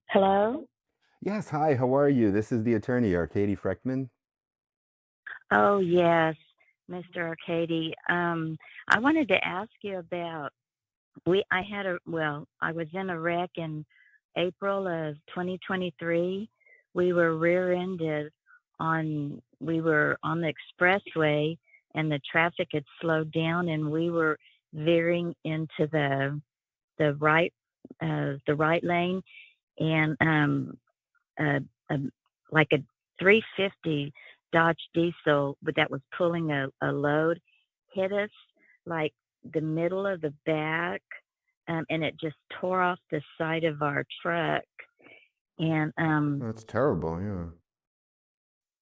Hello? Yes, hi, how are you? This is the attorney, Arkady Frekhtman. Oh, yes, Mr. Arkady. I wanted to ask you about I was in a wreck in April of 2023. We were rear-ended we were on the expressway and the traffic had slowed down and we were veering into the right, the right lane and, a, a like a 350 Dodge Diesel that was pulling a load hit us like the middle of the back, and it just tore off the side of our truck. And That's terrible, yeah.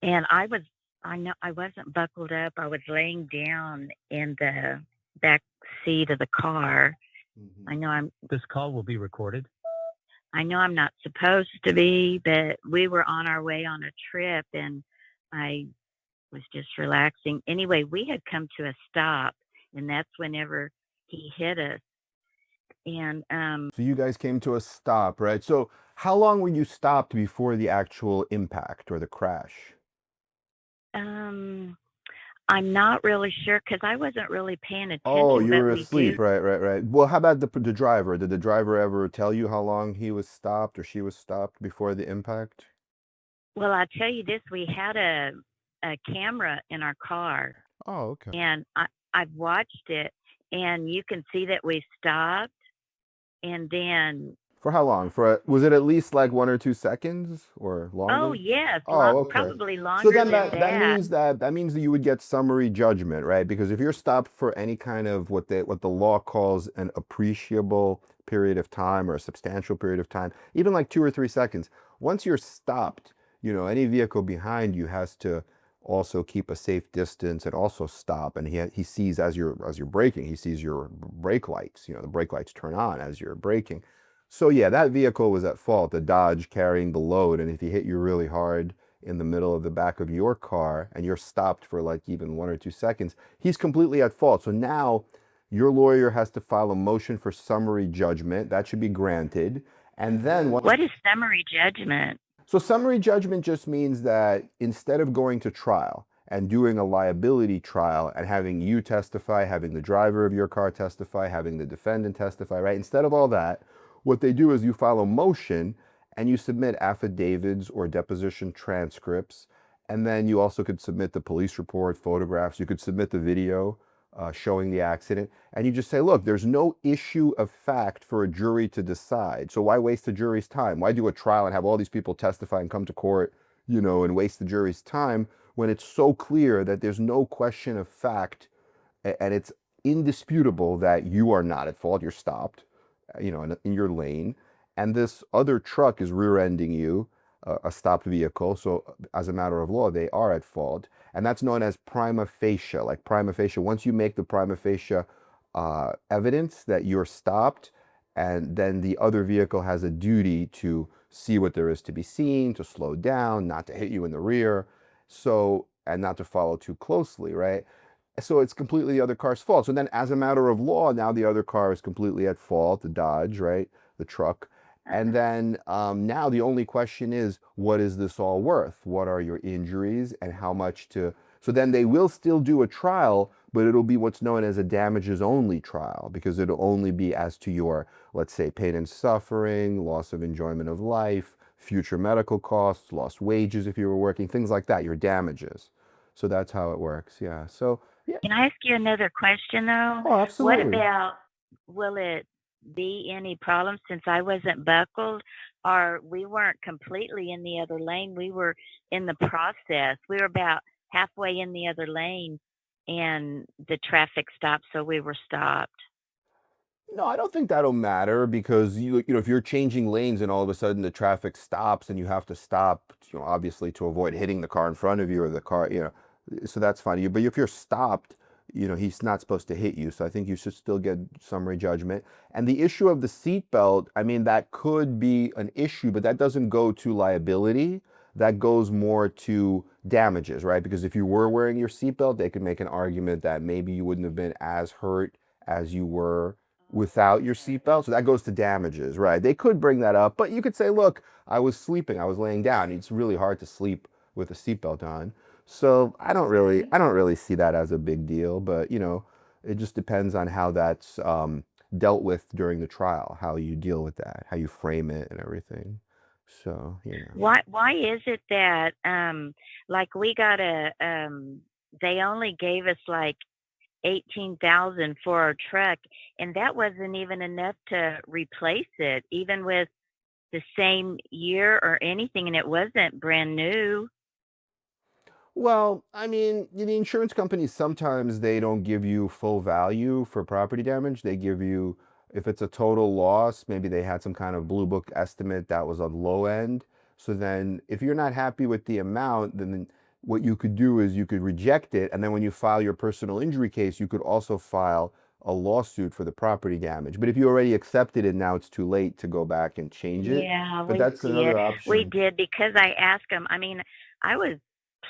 and I know I wasn't buckled up. I was laying down in the back seat of the car. I Mhm. know I'm This call will be recorded. I know I'm not supposed to be, but we were on our way on a trip and I was just relaxing. Anyway, we had come to a stop and that's whenever he hit us. And So you guys came to a stop, right? So how long were you stopped before the actual impact or the crash? um I'm not really sure because I wasn't really paying Oh, attention, you but were we do. asleep, right. Well, how about the driver? Did the driver ever tell you how long he was stopped or she was stopped before the impact? Well, I'll tell you this, we had a camera in our car Oh, okay. and I've watched it and you can see that we stopped and then. For how long? Was it at least like 1 or 2 seconds or Oh, longer? yes, Oh, okay. probably So longer then than that. that means that you would get summary judgment, right? Because if you're stopped for any kind of what the law calls an appreciable period of time or a substantial period of time, even like 2 or 3 seconds, once you're stopped, any vehicle behind you has to also keep a safe distance and also stop. And he sees as you're braking, he sees your brake lights. The brake lights turn on as you're braking. So yeah, that vehicle was at fault, the Dodge carrying the load. And if he hit you really hard in the middle of the back of your car and you're stopped for like even 1 or 2 seconds, he's completely at fault. So now your lawyer has to file a motion for summary judgment. That should be granted. And then once What is summary judgment? so summary judgment just means that instead of going to trial and doing a liability trial and having you testify, having the driver of your car testify, having the defendant testify, right? Instead of all that, what they do is you file a motion and you submit affidavits or deposition transcripts. And then you also could submit the police report, photographs. You could submit the video showing the accident. And you just say, look, there's no issue of fact for a jury to decide. So why waste the jury's time? Why do a trial and have all these people testify and come to court, and waste the jury's time when it's so clear that there's no question of fact and it's indisputable that you are not at fault. You're stopped, in your lane, and this other truck is rear-ending you, a stopped vehicle. So, as a matter of law, they are at fault, and that's known as prima facie. Like prima facie, once you make the prima facie evidence that you're stopped, and then the other vehicle has a duty to see what there is to be seen, to slow down, not to hit you in the rear, so and not to follow too closely, right? So it's completely the other car's fault. So then, as a matter of law, now the other car is completely at fault, the Dodge, right? The truck. And then now the only question is, what is this all worth? What are your injuries and how much to. So then they will still do a trial, but it'll be what's known as a damages only trial because it'll only be as to your, let's say, pain and suffering, loss of enjoyment of life, future medical costs, lost wages if you were working, things like that, your damages. So that's how it works. Yeah. So yeah. Can I ask you another question though? Oh, What absolutely. about, will it be any problem since I wasn't buckled or we weren't completely in the other lane? We were in the process. We were about halfway in the other lane and the traffic stopped, so we were stopped. No, I don't think that'll matter because if you're changing lanes and all of a sudden the traffic stops and you have to stop, obviously to avoid hitting the car in front of you or the car, so that's fine. But if you're stopped, he's not supposed to hit you. So I think you should still get summary judgment. And the issue of the seatbelt, I mean, that could be an issue, but that doesn't go to liability. That goes more to damages, right? Because if you were wearing your seatbelt, they could make an argument that maybe you wouldn't have been as hurt as you were without your seatbelt. So that goes to damages, right? They could bring that up, but you could say, look, I was sleeping, I was laying down. It's really hard to sleep with a seatbelt on. So Okay. I don't really see that as a big deal, but it just depends on how that's dealt with during the trial, how you deal with that, how you frame it and everything. So. Why is it that like we got they only gave us like 18,000 for our truck, and that wasn't even enough to replace it, even with the same year or anything, and it wasn't brand new. Well, I mean, the insurance companies sometimes they don't give you full value for property damage. They give you, if it's a total loss, maybe they had some kind of blue book estimate that was on low end. So then if you're not happy with the amount, then what you could do is you could reject it. And then when you file your personal injury case, you could also file a lawsuit for the property damage. But if you already accepted it, now it's too late to go back and change it. Yeah, But we that's did. another We option. did because I asked him. I mean, I was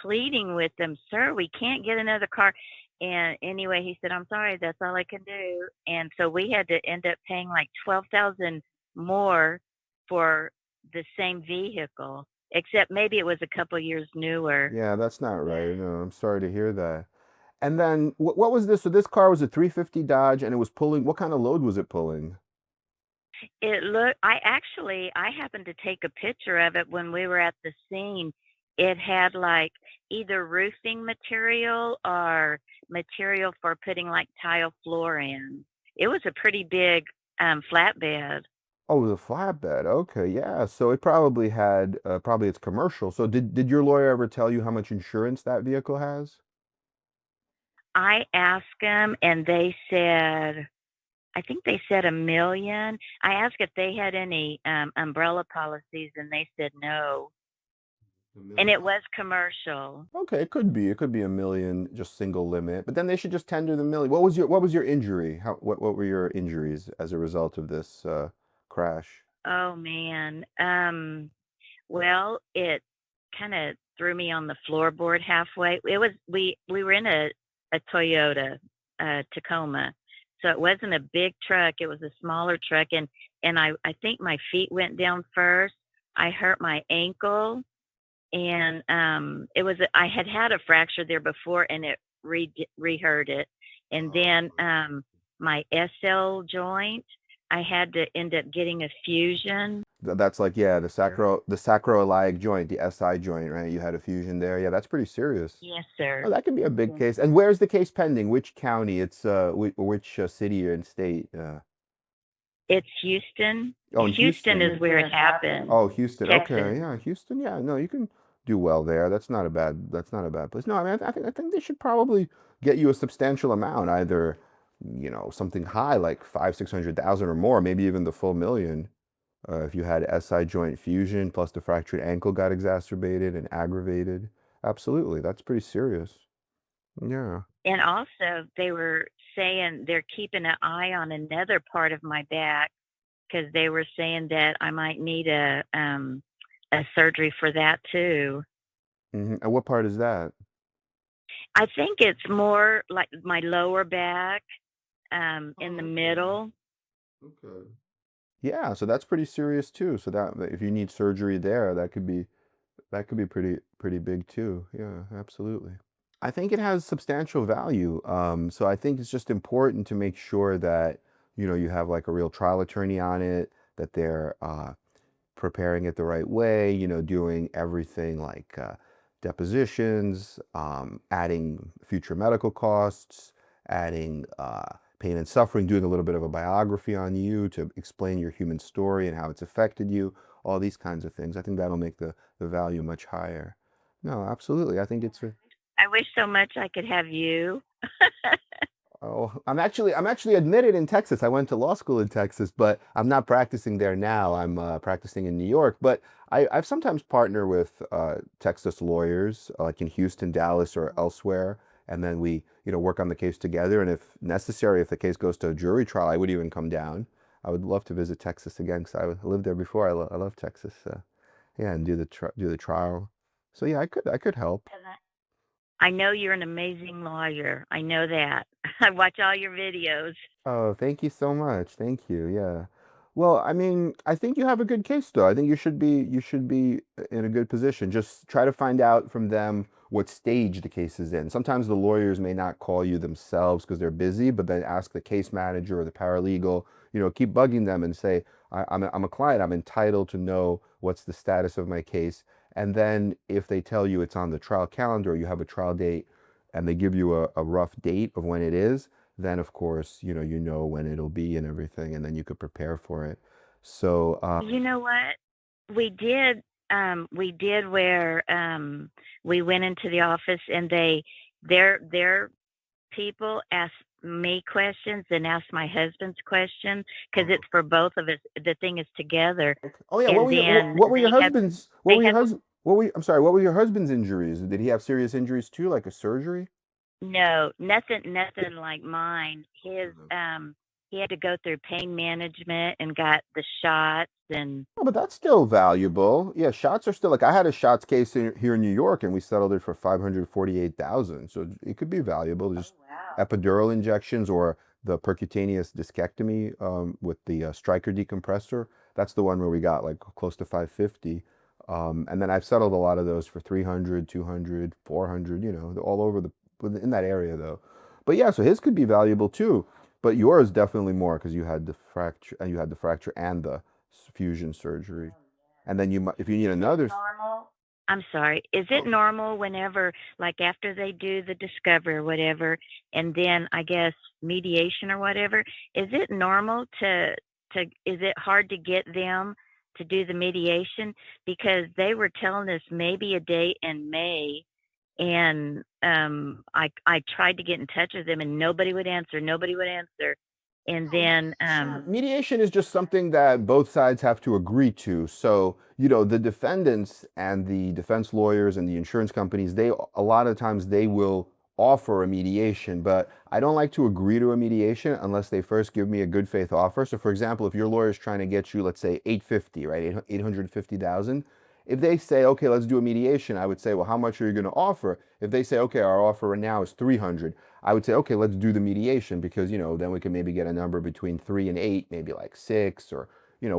pleading with them, sir, we can't get another car. And anyway, he said, I'm sorry, that's all I can do. And so we had to end up paying like 12,000 more for the same vehicle, except maybe it was a couple years newer. Yeah, that's not right. No, I'm sorry to hear that. And then what was this? So this car was a 350 Dodge and it was pulling, what kind of load was it pulling? I happened to take a picture of it when we were at the scene. It had like either roofing material or material for putting like tile floor in. It was a pretty big flatbed. Oh, it was a flatbed. Okay, yeah. So it probably had, probably it's commercial. So did your lawyer ever tell you how much insurance that vehicle has? I asked them and they said, I think they said 1 million. I asked if they had any umbrella policies and they said no. A And million. it was commercial. Okay, it could be. It could be a million, just single limit. But then they should just tender the million. What was your injury? What were your injuries as a result of this crash? Oh man. Well, it kind of threw me on the floorboard halfway. We were in a Toyota Tacoma, so it wasn't a big truck. It was a smaller truck, and I think my feet went down first. I hurt my ankle, and I had had a fracture there before, and it re-hurt it, and then my SL joint. I had to end up getting a fusion. That's like, yeah, the sacroiliac joint, the SI joint, right? You had a fusion there. Yeah, that's pretty serious. Yes, Oh, sir. that could be a big Yes, case. sir. And where's the case pending? Which county? It's which city and state? It's Houston. Oh, in Houston Houston. is where it happened. Oh, Houston. Texas. Okay, yeah, Houston. Yeah, no, you can do well there. That's not a bad place. No, I mean, I think they should probably get you a substantial amount, either, something high like 500,000, 600,000 or more, maybe even the full million. If you had SI joint fusion plus the fractured ankle got exacerbated and aggravated, absolutely, that's pretty serious. Yeah. And also, they were saying they're keeping an eye on another part of my back because they were saying that I might need a surgery for that too. And what part is that? I think it's more like my lower back, in the Oh, okay. middle. Okay. Yeah, so that's pretty serious too. So that if you need surgery there, that could be pretty big too. Yeah, absolutely. I think it has substantial value. So I think it's just important to make sure that you have like a real trial attorney on it, that they're preparing it the right way, doing everything like depositions, adding future medical costs, adding pain and suffering, doing a little bit of a biography on you to explain your human story and how it's affected you, all these kinds of things. I think that'll make the value much higher. No, absolutely. I think it's a, I wish so much I could have you. Oh, I'm actually admitted in Texas. I went to law school in Texas, but I'm not practicing there now. I'm practicing in New York. But I've sometimes partner with Texas lawyers, like in Houston, Dallas, or elsewhere, and then we, work on the case together. And if necessary, if the case goes to a jury trial, I would even come down. I would love to visit Texas again because I lived there before. I love Texas. Yeah, and do the trial. So yeah, I could help. I know you're an amazing lawyer. I know that. I watch all your videos. Oh, thank you so much. Thank you. Yeah. Well, I mean, I think you have a good case though. I think you should be in a good position. Just try to find out from them what stage the case is in. Sometimes the lawyers may not call you themselves because they're busy, but then ask the case manager or the paralegal, keep bugging them and say, I'm a client, I'm entitled to know what's the status of my case. And then if they tell you it's on the trial calendar or you have a trial date and they give you a rough date of when it is, then of course, you know when it'll be and everything, and then you could prepare for it. So, You know what? We did we did where we went into the office and their people asked me questions and asked my husband's question because oh, it's for both of us. The thing is together, okay. Oh yeah, and then what were your husband's, what they were your had husband, what were, I'm sorry, what were your husband's injuries? Did he have serious injuries too, like a surgery? no, nothing like mine. His Mhm. he had to go through pain management and got the shots and Oh, but that's still valuable. Yeah, shots are still like I had a shots case here in New York, and we settled it for 548,000. So it could be valuable. oh Just wow. epidural injections or the percutaneous discectomy with the striker decompressor. That's the one where we got like close to 550. And then I've settled a lot of those for 300, 200, 400. All over in that area though. But yeah, so his could be valuable too. But yours definitely more because you had the fracture and the fusion surgery. Oh yeah. And then if you need Is it another, normal? I'm sorry. Is it oh, normal whenever, like after they do the discovery or whatever, and then I guess mediation or whatever, is it normal is it hard to get them to do the mediation? Because they were telling us maybe a date in May, and I tried to get in touch with them and nobody would answer. And no, then mediation is just something that both sides have to agree to. So, the defendants and the defense lawyers and the insurance companies, a lot of times they will offer a mediation, but I don't like to agree to a mediation unless they first give me a good faith offer. So, for example, if your lawyer is trying to get you, let's say 850, right? 850,000. If they say, okay, let's do a mediation, I would say, well, how much are you going to offer? If they say, okay, our offer right now is 300, I would say, okay, let's do the mediation because, then we can maybe get a number between 3 and 8, maybe like 6 or,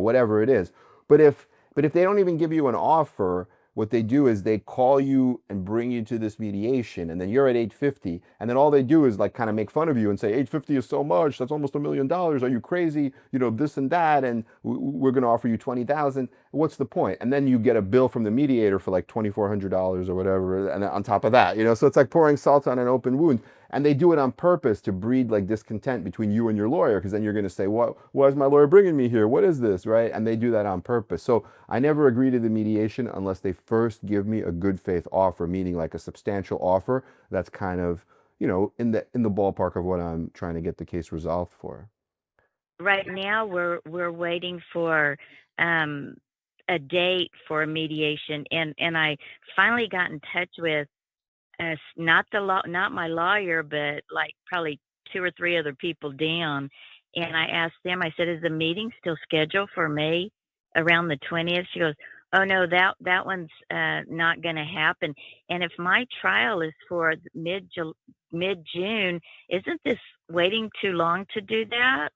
whatever it is. But if they don't even give you an offer, what they do is they call you and bring you to this mediation and then you're at 850 and then all they do is like kind of make fun of you and say 850 is so much, that's almost $1 million, are you crazy, this and that, and we're going to offer you 20,000. What's the point? And then you get a bill from the mediator for like $2,400 or whatever, and on top of that, so it's like pouring salt on an open wound. And they do it on purpose to breed like discontent between you and your lawyer, because then you're going to say, what, why is my lawyer bringing me here, what is this, right? And they do that on purpose. So I never agree to the mediation unless they first give me a good faith offer, meaning like a substantial offer that's kind of, in the ballpark of what I'm trying to get the case resolved for. right now we're waiting for um a date for a mediation, and I finally got in touch with not not my lawyer, but like probably two or three other people down, and I asked them, I said, is the meeting still scheduled for May around the 20th? She goes, oh no, that one's not going to happen. And if my trial is for mid June, isn't this waiting too long to do that?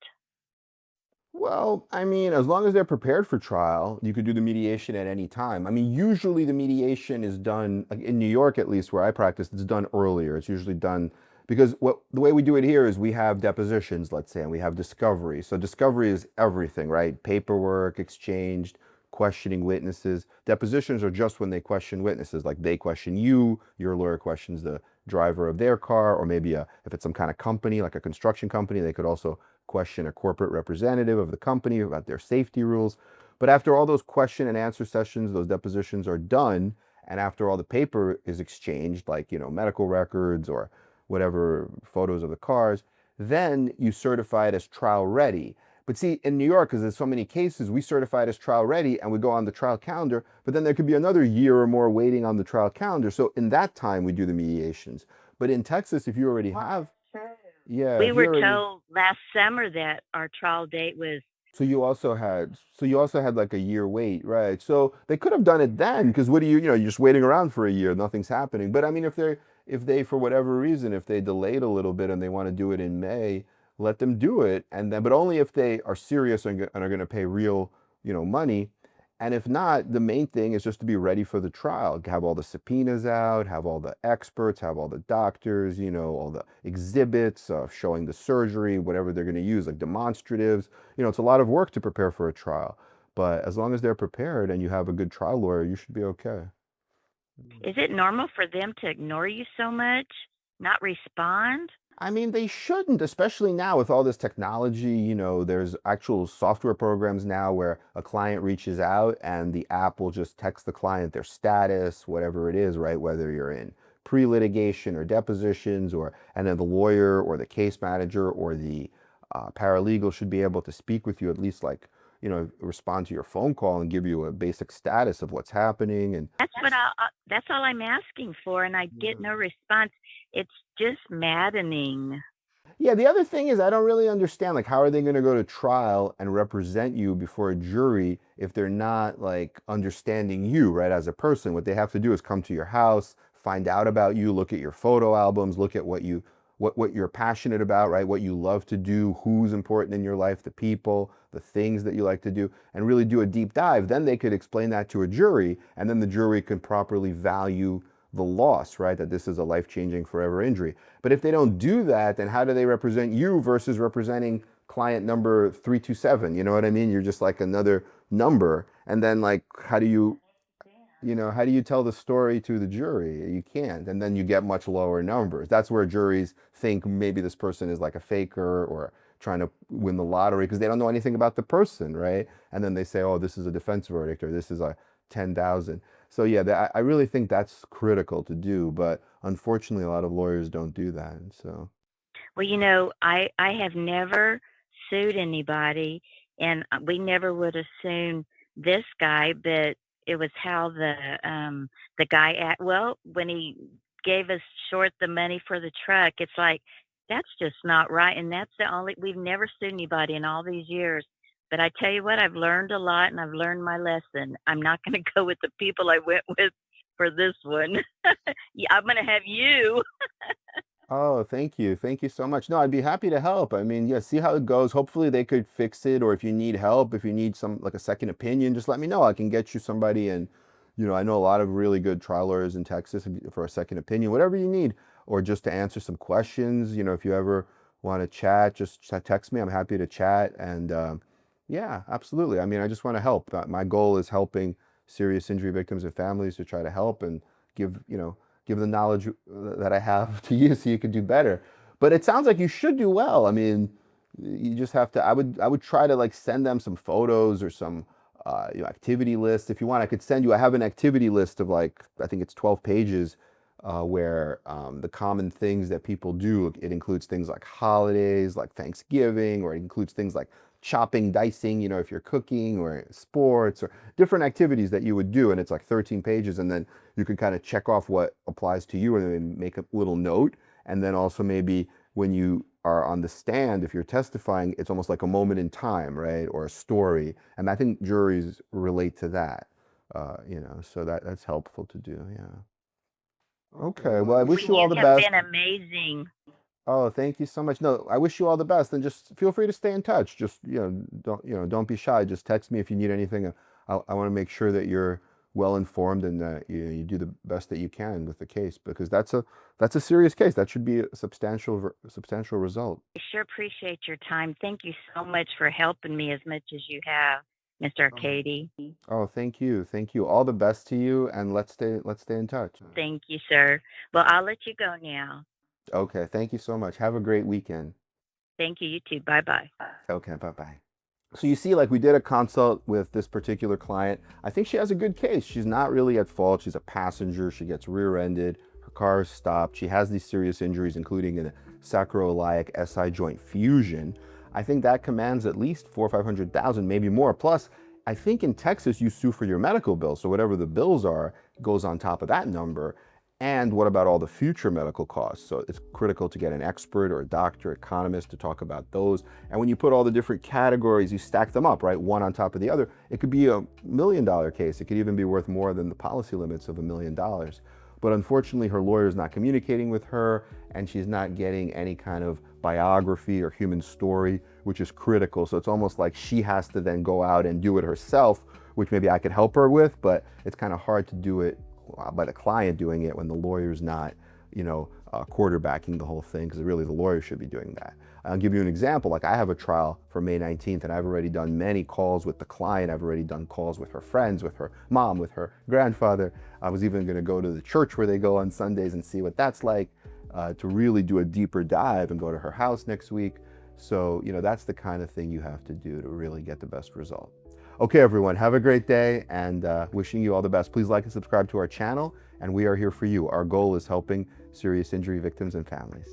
Well, I mean, as long as they're prepared for trial, you could do the mediation at any time. I mean, usually the mediation is done, like in New York at least, where I practice, it's done earlier. It's usually done because the way we do it here is we have depositions, let's say, and we have discovery. So discovery is everything, right? Paperwork exchanged, questioning witnesses. Depositions are just when they question witnesses, like they question you, your lawyer questions the driver of their car, or maybe if it's some kind of company, like a construction company, they could also question a corporate representative of the company about their safety rules. But after all those question and answer sessions, those depositions are done, and after all the paper is exchanged, like, medical records or whatever, photos of the cars, then you certify it as trial ready. But see, in New York, because there's so many cases, we certify it as trial ready and we go on the trial calendar, but then there could be another year or more waiting on the trial calendar. So in that time, we do the mediations. But in Texas, if you already Well, have, that's true. yeah, We if you were already, told last summer that our trial date was so you also had like a year wait, right? So they could have done it then, because what do you're just waiting around for a year, nothing's happening. But I mean, if they, for whatever reason, if they delayed a little bit and they want to do it in May, let them do it. And then, but only if they are serious and are going to pay real, money. And if not, the main thing is just to be ready for the trial. Have all the subpoenas out, have all the experts, have all the doctors, all the exhibits, showing the surgery, whatever they're going to use, like demonstratives. It's a lot of work to prepare for a trial. But as long as they're prepared and you have a good trial lawyer, you should be okay. Is it normal for them to ignore you so much, not respond? I mean, they shouldn't, especially now with all this technology. There's actual software programs now where a client reaches out and the app will just text the client their status, whatever it is, right? Whether you're in pre-litigation or depositions, and then the lawyer or the case manager or the paralegal should be able to speak with you, at least like, respond to your phone call and give you a basic status of what's happening. And that's all I'm asking for, and I get no response. It's just maddening. Yeah, the other thing is I don't really understand, like, how are they going to go to trial and represent you before a jury if they're not like understanding you, right, as a person? What they have to do is come to your house, find out about you, look at your photo albums, look at what you're passionate about, right? What you love to do, who's important in your life, the people, the things that you like to do, and really do a deep dive. Then they could explain that to a jury, and then the jury could properly value the loss, right? That this is a life-changing forever injury. But if they don't do that, then how do they represent you versus representing client number 327? You know what I mean? You're just like another number. And then like, how do you tell the story to the jury? You can't. And then you get much lower numbers. That's where juries think maybe this person is like a faker or trying to win the lottery because they don't know anything about the person, right? And then they say, oh, this is a defense verdict or this is a 10,000. So yeah, I really think that's critical to do, but unfortunately a lot of lawyers don't do that. So, well, I have never sued anybody, and we never would have sued this guy, but it was how the guy when he gave us short the money for the truck. It's like, that's just not right, and we've never sued anybody in all these years. But I tell you what, I've learned a lot, and I've learned my lesson. I'm not going to go with the people I went with for this one. Yeah, I'm going to have you. oh, thank you. Thank you so much. No, I'd be happy to help. I mean, yeah, see how it goes. Hopefully they could fix it, or if you need help, if you need some like a second opinion, just let me know. I can get you somebody. And I know a lot of really good trial lawyers in Texas for a second opinion, whatever you need, or just to answer some questions. If you ever want to chat, just text me. I'm happy to chat. And yeah, absolutely. I mean, I just want to help. My goal is helping serious injury victims and families to try to help and give the knowledge that I have to you so you can do better. But it sounds like you should do well. I mean, you just have to, I would try to like send them some photos or some activity list. If you want, I could send you, I have an activity list of like, I think it's 12 pages where the common things that people do, it includes things like holidays, like Thanksgiving, or it includes things like chopping, dicing, if you're cooking or sports or different activities that you would do. And it's like 13 pages. And then you can kind of check off what applies to you and then make a little note. And then also maybe when you are on the stand, if you're testifying, it's almost like a moment in time, right? Or a story. And I think juries relate to that, so that's helpful to do. Yeah. Okay. Well, I wish you all the best. You have been amazing. Oh, thank you so much. No, I wish you all the best, and just feel free to stay in touch. Just don't be shy. Just text me if you need anything. I want to make sure that you're well informed and that you do the best that you can with the case, because that's a serious case. That should be a substantial result. I sure appreciate your time. Thank you so much for helping me as much as you have, Mr. Arkady. Oh, thank you. All the best to you, and let's stay in touch. Thank you, sir. Well, I'll let you go now. Okay, thank you so much. Have a great weekend. Thank you. You too. Bye-bye. Okay, bye-bye. So you see, like, we did a consult with this particular client. I think she has a good case. She's not really at fault. She's a passenger. She gets rear-ended. Her car is stopped. She has these serious injuries, including a sacroiliac SI joint fusion. I think that commands at least $400,000 or $500,000, maybe more. Plus, I think in Texas, you sue for your medical bills. So whatever the bills are goes on top of that number. And what about all the future medical costs? So it's critical to get an expert or a doctor, economist to talk about those. And when you put all the different categories, you stack them up, right? One on top of the other, it could be $1 million case. It could even be worth more than the policy limits of $1 million. but unfortunately her lawyer is not communicating with her, and she's not getting any kind of biography or human story, which is critical. So it's almost like she has to then go out and do it herself, which maybe I could help her with, but it's kind of hard to do it by the client doing it when the lawyer's not, quarterbacking the whole thing, because really the lawyer should be doing that. I'll give you an example. Like, I have a trial for May 19th, and I've already done many calls with the client. I've already done calls with her friends, with her mom, with her grandfather. I was even going to go to the church where they go on Sundays and see what that's like, to really do a deeper dive and go to her house next week. So, that's the kind of thing you have to do to really get the best result. Okay, everyone, have a great day, and wishing you all the best. Please like and subscribe to our channel, and we are here for you. Our goal is helping serious injury victims and families.